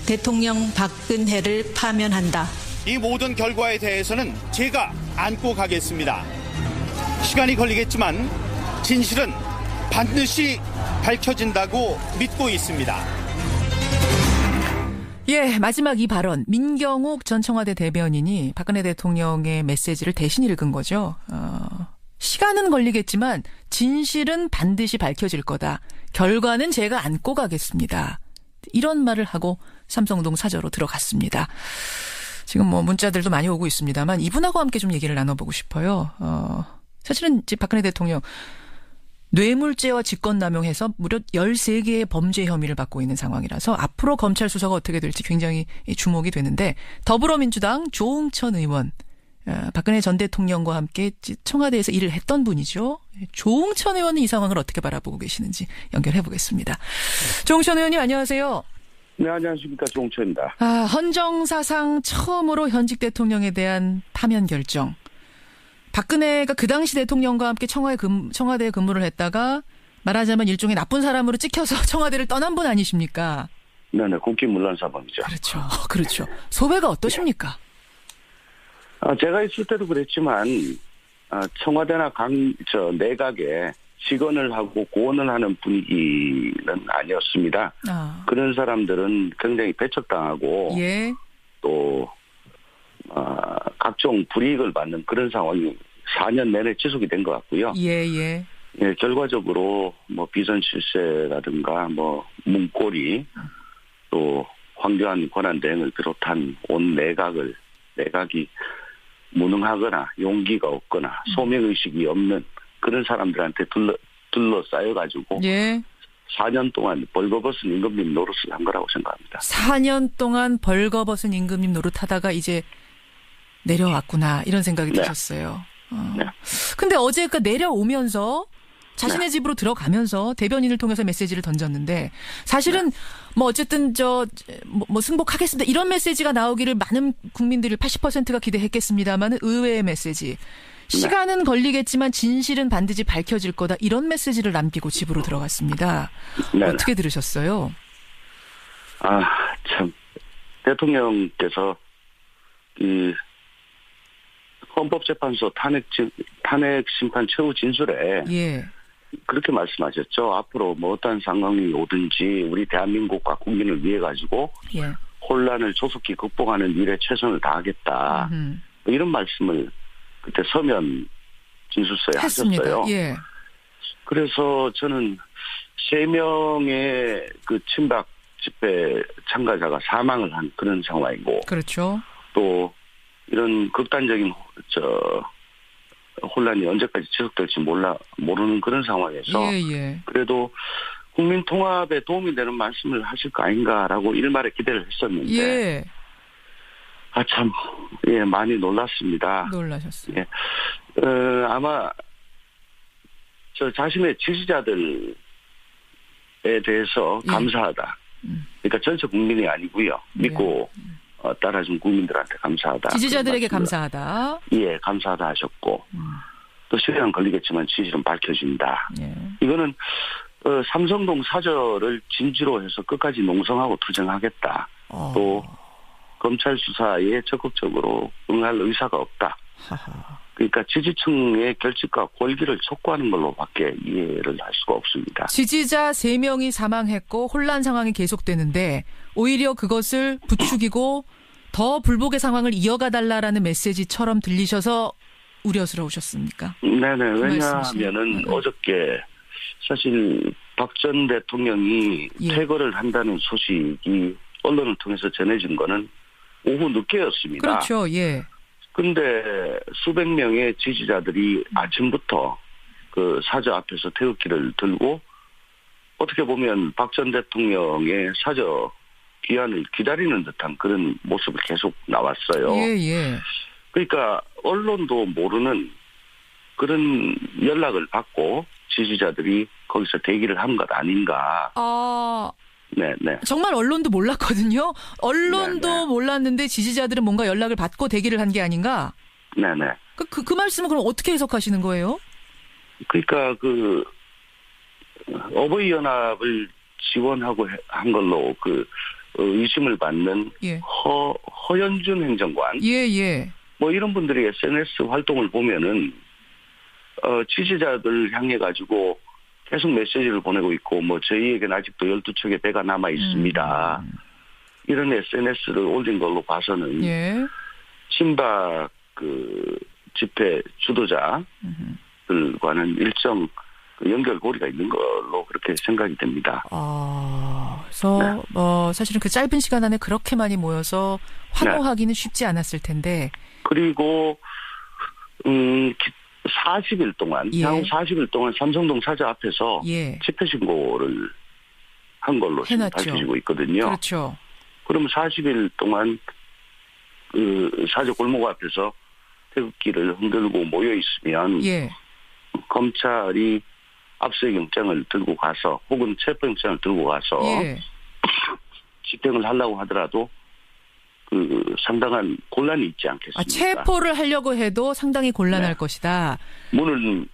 대통령 박근혜를 파면한다. 이 모든 결과에 대해서는 제가 안고 가겠습니다. 시간이 걸리겠지만 진실은 반드시 밝혀진다고 믿고 있습니다. 예, 마지막 이 발언. 민경욱 전 청와대 대변인이 박근혜 대통령의 메시지를 대신 읽은 거죠. 시간은 걸리겠지만 진실은 반드시 밝혀질 거다. 결과는 제가 안고 가겠습니다. 이런 말을 하고 삼성동 사저로 들어갔습니다. 지금 문자들도 많이 오고 있습니다만 이분하고 함께 좀 얘기를 나눠보고 싶어요. 사실은 이제 박근혜 대통령 뇌물죄와 직권남용해서 무려 13개의 범죄 혐의를 받고 있는 상황이라서 앞으로 검찰 수사가 어떻게 될지 굉장히 주목이 되는데 더불어민주당 조응천 의원, 박근혜 전 대통령과 함께 청와대에서 일을 했던 분이죠. 조응천 의원은 이 상황을 어떻게 바라보고 계시는지 연결해 보겠습니다. 조응천 의원님 안녕하세요. 네, 안녕하십니까. 조응천입니다. 헌정사상 처음으로 현직 대통령에 대한 파면 결정. 박근혜가 그 당시 대통령과 함께 청와대에 근무를 했다가 말하자면 일종의 나쁜 사람으로 찍혀서 청와대를 떠난 분 아니십니까? 네네, 국기문란사범이죠. 그렇죠. 그렇죠. 소배가 어떠십니까? 제가 있을 때도 그랬지만, 청와대나 내각에 직언을 하고 고언을 하는 분위기는 아니었습니다. 그런 사람들은 굉장히 배척당하고, 예. 또, 각종 불이익을 받는 그런 상황이 4년 내내 지속이 된 것 같고요. 예. 예, 결과적으로 비선 실세라든가 문고리 또 황교안 권한대행을 비롯한 온 내각이 무능하거나 용기가 없거나 소명의식이 없는 그런 사람들한테 둘러싸여가지고 예. 4년 동안 벌거벗은 임금님 노릇을 한 거라고 생각합니다. 4년 동안 벌거벗은 임금님 노릇하다가 이제 내려왔구나 이런 생각이 드셨어요. 네. 근데 어제 내려오면서 자신의 집으로 들어가면서 대변인을 통해서 메시지를 던졌는데 사실은 어쨌든 승복하겠습니다. 이런 메시지가 나오기를 많은 국민들이 80%가 기대했겠습니다만 의외의 메시지. 시간은 걸리겠지만 진실은 반드시 밝혀질 거다. 이런 메시지를 남기고 집으로 들어갔습니다. 어떻게 들으셨어요? 참 대통령께서 이 헌법재판소 탄핵 심판 최후 진술에 그렇게 말씀하셨죠. 앞으로 어떤 상황이 오든지 우리 대한민국과 국민을 위해 가지고 혼란을 조속히 극복하는 일에 최선을 다하겠다. 이런 말씀을 그때 서면 진술서에 하셨어요. 예. 그래서 저는 3명의 그 친박 집회 참가자가 사망을 한 그런 상황이고, 그렇죠. 또 이런 극단적인 혼란이 언제까지 지속될지 모르는 그런 상황에서 그래도 국민 통합에 도움이 되는 말씀을 하실 거 아닌가라고 일말의 기대를 했었는데 참 많이 놀랐습니다. 놀라셨어요. 예. 아마 저 자신의 지지자들에 대해서 감사하다. 그러니까 전체 국민이 아니고요. 믿고 따라준 국민들한테 감사하다. 지지자들에게 감사하다. 예, 감사하다 하셨고 또 시간 걸리겠지만 진실은 밝혀진다. 이거는 삼성동 사저를 진지로 해서 끝까지 농성하고 투쟁하겠다. 또 검찰 수사에 적극적으로 응할 의사가 없다. 그러니까 지지층의 결집과 골기를 촉구하는 걸로밖에 이해를 할 수가 없습니다. 지지자 3명이 사망했고 혼란 상황이 계속되는데 오히려 그것을 부추기고 더 불복의 상황을 이어가달라라는 메시지처럼 들리셔서 우려스러우셨습니까? 네네. 왜냐하면은 어저께 사실 박 전 대통령이 퇴거를 한다는 소식이 언론을 통해서 전해진 거는 오후 늦게였습니다. 그렇죠. 예. 근데 수백 명의 지지자들이 아침부터 그 사저 앞에서 태극기를 들고 어떻게 보면 박 전 대통령의 사저 귀환을 기다리는 듯한 그런 모습을 계속 나왔어요. 그러니까 언론도 모르는 그런 연락을 받고 지지자들이 거기서 대기를 한 것 아닌가. 네네. 정말 언론도 몰랐거든요. 언론도 몰랐는데 지지자들은 뭔가 연락을 받고 대기를 한 게 아닌가? 네네. 그 말씀은 그럼 어떻게 해석하시는 거예요? 그러니까 어버이 연합을 지원하고 한 걸로 의심을 받는 예. 허연준 행정관 예. 뭐 이런 분들이 SNS 활동을 보면은 지지자들 향해 가지고 계속 메시지를 보내고 있고 뭐 저희에게는 아직도 12척의 배가 남아 있습니다. 이런 SNS를 올린 걸로 봐서는 예. 친박 집회 주도자들과는 일정 연결고리가 있는 걸로 그렇게 생각이 됩니다. 그래서 네. 사실은 그 짧은 시간 안에 그렇게 많이 모여서 환호하기는 쉽지 않았을 텐데. 그리고 40일 동안 예. 향후 40일 동안 삼성동 사저 앞에서 예. 집회 신고를 한 걸로 지금 해놨죠. 밝혀지고 있거든요. 그렇죠. 그러면 40일 동안 사저 골목 앞에서 태극기를 흔들고 모여 있으면 예. 검찰이 압수영장을 들고 가서 혹은 체포영장을 들고 가서 예. 집행을 하려고 하더라도 상당한 곤란이 있지 않겠습니까? 체포를 하려고 해도 상당히 곤란할 네. 것이다. 문을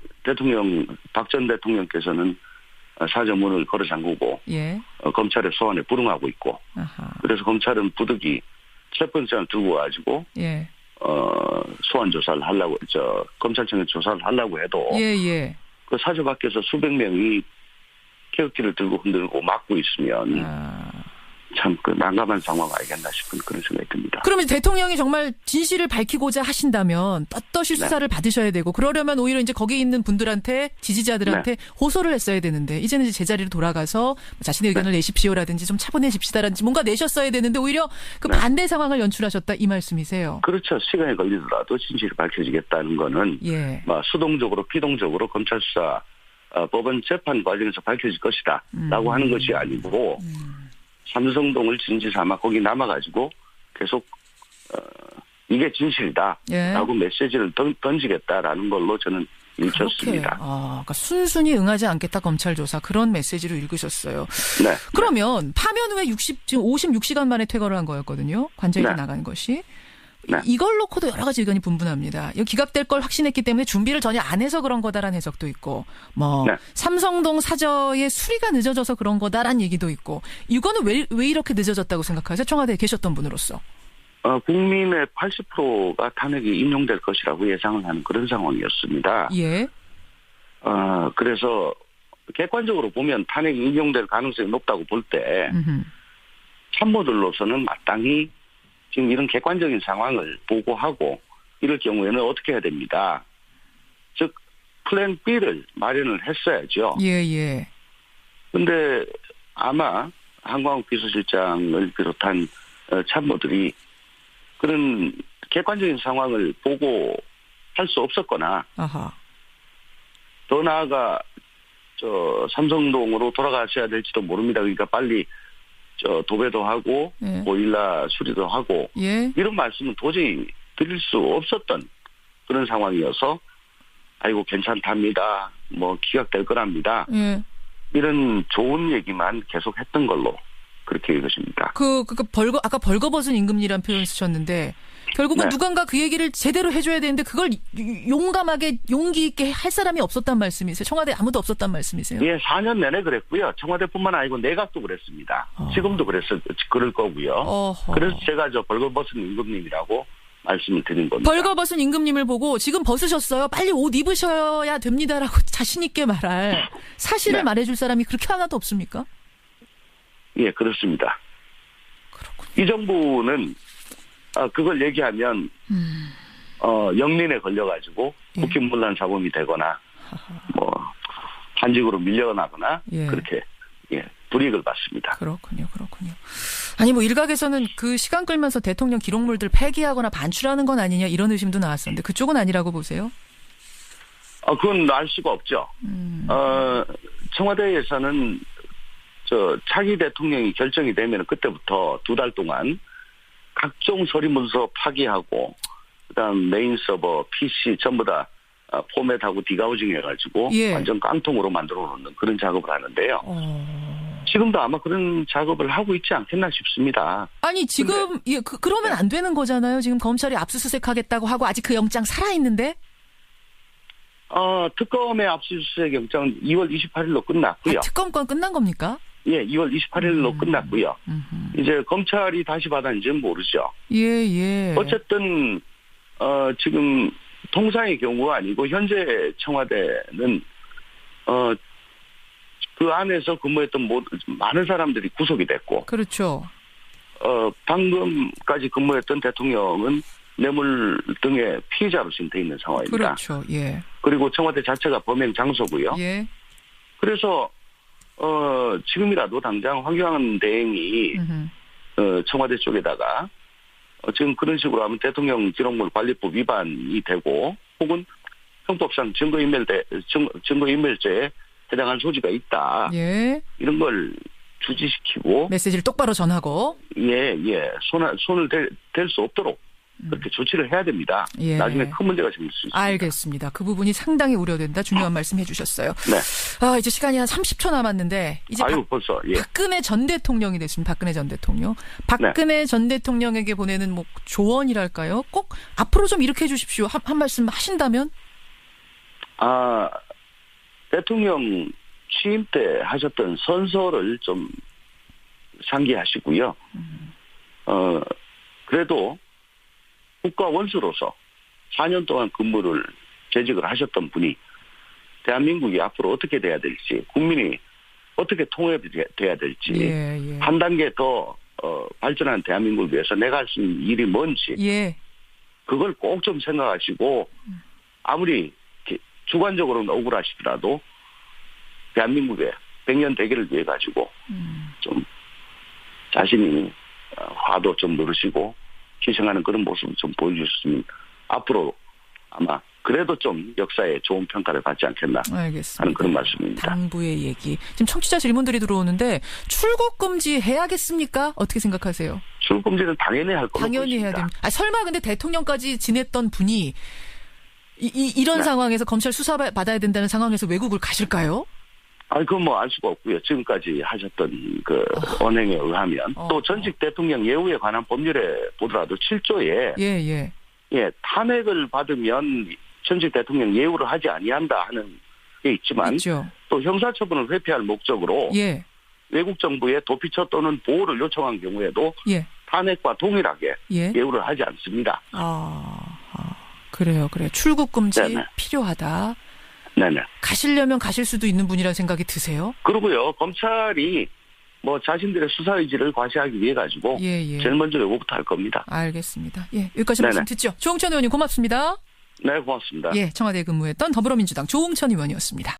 박 전 대통령께서는 사저 문을 걸어 잠그고 예. 검찰의 소환에 불응하고 있고 아하. 그래서 검찰은 부득이 체포영장을 들고 가지고 예. 소환 조사를 하려고 검찰청에 조사를 하려고 해도 예. 그 사저 밖에서 수백 명이 태극기를 들고 흔들고 막고 있으면 참 난감한 상황 아니겠나 싶은 그런 생각이 듭니다. 그러면 대통령이 정말 진실을 밝히고자 하신다면 떳떳이 수사를 받으셔야 되고 그러려면 오히려 이제 거기 있는 분들한테 지지자들한테 호소를 했어야 되는데 이제는 이제 제자리로 돌아가서 자신의 의견을 내십시오라든지 좀 차분해집시다라든지 뭔가 내셨어야 되는데 오히려 그 반대 상황을 연출하셨다 이 말씀이세요. 그렇죠. 시간이 걸리더라도 진실이 밝혀지겠다는 거는 예. 수동적으로 피동적으로 검찰 수사 법원 재판 과정에서 밝혀질 것이다 라고 하는 것이 아니고 삼성동을 진지 삼아 거기 남아가지고 계속 이게 진실이다 라고 메시지를 던지겠다라는 걸로 저는 읽혔습니다. 그러니까 순순히 응하지 않겠다 검찰 조사 그런 메시지로 읽으셨어요. 네. 그러면 파면 후에 지금 56시간 만에 퇴거를 한 거였거든요. 관저에서 네. 나간 것이. 네. 이걸 놓고도 여러 가지 의견이 분분합니다. 이거 기각될 걸 확신했기 때문에 준비를 전혀 안 해서 그런 거다라는 해석도 있고 네. 삼성동 사저의 수리가 늦어져서 그런 거다라는 얘기도 있고 이거는 왜 이렇게 늦어졌다고 생각하세요? 청와대에 계셨던 분으로서. 국민의 80%가 탄핵이 인용될 것이라고 예상을 하는 그런 상황이었습니다. 예. 그래서 객관적으로 보면 탄핵이 인용될 가능성이 높다고 볼 때 참모들로서는 마땅히 지금 이런 객관적인 상황을 보고하고 이럴 경우에는 어떻게 해야 됩니다. 즉 플랜 B를 마련을 했어야죠. 예. 그런데 아마 한광욱 비서실장을 비롯한 참모들이 그런 객관적인 상황을 보고 할 수 없었거나 아하. 더 나아가 삼성동으로 돌아가셔야 될지도 모릅니다. 그러니까 빨리 도배도 하고 보일러 수리도 하고 이런 말씀은 도저히 드릴 수 없었던 그런 상황이어서 아이고 괜찮답니다. 뭐 기각될 거랍니다. 이런 좋은 얘기만 계속 했던 걸로 그렇게 읽으십니다. 아까 벌거벗은 임금리라는 표현을 쓰셨는데 결국은 누군가 그 얘기를 제대로 해줘야 되는데 그걸 용감하게 용기 있게 할 사람이 없었단 말씀이세요? 청와대에 아무도 없었단 말씀이세요? 예, 4년 내내 그랬고요. 청와대뿐만 아니고 내각도 그랬습니다. 지금도 그럴 거고요. 그래서 제가 벌거벗은 임금님이라고 말씀을 드린 겁니다. 벌거벗은 임금님을 보고 지금 벗으셨어요. 빨리 옷 입으셔야 됩니다라고 자신 있게 말할 사실을 말해줄 사람이 그렇게 하나도 없습니까? 예, 그렇습니다. 그렇군요. 이 정부는 그걸 얘기하면 영린에 걸려가지고 국힘문란 사범이 되거나 뭐 한직으로 밀려나거나 그렇게 불이익을 받습니다. 그렇군요. 아니 뭐 일각에서는 그 시간 끌면서 대통령 기록물들 폐기하거나 반출하는 건 아니냐 이런 의심도 나왔었는데 그쪽은 아니라고 보세요? 그건 알 수가 없죠. 청와대에서는 차기 대통령이 결정이 되면 그때부터 2달 동안 각종 서류 문서 파기하고 그다음 메인 서버, PC 전부 다 포맷하고 디가우징 해가지고 완전 깡통으로 만들어 놓는 그런 작업을 하는데요. 지금도 아마 그런 작업을 하고 있지 않겠나 싶습니다. 아니 지금 그러면 안 되는 거잖아요. 지금 검찰이 압수수색하겠다고 하고 아직 그 영장 살아있는데? 특검의 압수수색 영장은 2월 28일로 끝났고요. 특검 건 끝난 겁니까? 예, 2월 28일로 끝났고요. 이제 검찰이 다시 받았는지는 모르죠. 예. 어쨌든 지금 통상의 경우가 아니고 현재 청와대는 그 안에서 근무했던 많은 사람들이 구속이 됐고, 그렇죠. 방금까지 근무했던 대통령은 뇌물 등의 피해자로 지금 돼 있는 상황입니다. 그렇죠. 예. 그리고 청와대 자체가 범행 장소고요. 예. 그래서 지금이라도 당장 황교안 대행이 청와대 쪽에다가 지금 그런 식으로 하면 대통령 기록물 관리법 위반이 되고, 혹은 형법상 증거인멸죄에 해당한 소지가 있다. 예. 이런 걸 주지시키고 메시지를 똑바로 전하고. 손을 댈 수 없도록 그렇게 조치를 해야 됩니다. 예. 나중에 큰 문제가 생길 수 있습니다. 알겠습니다. 그 부분이 상당히 우려된다. 중요한 말씀 해주셨어요. 네. 이제 시간이 한 30초 남았는데 이제 벌써. 예. 박근혜 전 대통령이 됐습니다. 박근혜 전 대통령. 박근혜 전 대통령에게 보내는 조언이랄까요? 꼭 앞으로 좀 이렇게 해주십시오. 한 말씀 하신다면? 대통령 취임 때 하셨던 선서를 좀 상기하시고요. 그래도 국가 원수로서 4년 동안 재직을 하셨던 분이 대한민국이 앞으로 어떻게 돼야 될지, 국민이 어떻게 통합돼야 될지, 한 단계 더 발전한 대한민국을 위해서 내가 할 수 있는 일이 뭔지, 그걸 꼭 좀 생각하시고, 아무리 주관적으로는 억울하시더라도 대한민국의 100년 대계를 위해 가지고 좀 자신이 화도 좀 누르시고 희생하는 그런 모습을 좀 보여주셨으면 앞으로 아마 그래도 좀 역사에 좋은 평가를 받지 않겠나 하는 그런 말씀입니다. 당부의 얘기. 지금 청취자 질문들이 들어오는데 출국 금지 해야겠습니까? 어떻게 생각하세요? 출국 금지는 당연히 할 거라고 당연히 보십니다. 해야 됩니다. 설마 근데 대통령까지 지냈던 분이 이런 상황에서 검찰 수사 받아야 된다는 상황에서 외국을 가실까요? 그건 알 수가 없고요. 지금까지 하셨던 언행에 의하면 또 전직 대통령 예우에 관한 법률에 보더라도 7조에 탄핵을 받으면 전직 대통령 예우를 하지 아니한다 하는 게 있지만 있죠. 또 형사처분을 회피할 목적으로 외국 정부에 도피처 또는 보호를 요청한 경우에도 탄핵과 동일하게 예우를 하지 않습니다. 그래요. 출국 금지 필요하다. 네네. 가시려면 가실 수도 있는 분이라는 생각이 드세요? 그러고요. 검찰이 자신들의 수사 의지를 과시하기 위해 가지고 제일 먼저 요거부터 할 겁니다. 알겠습니다. 여기까지 말씀 듣죠. 조홍천 의원님 고맙습니다. 네, 고맙습니다. 청와대에 근무했던 더불어민주당 조홍천 의원이었습니다.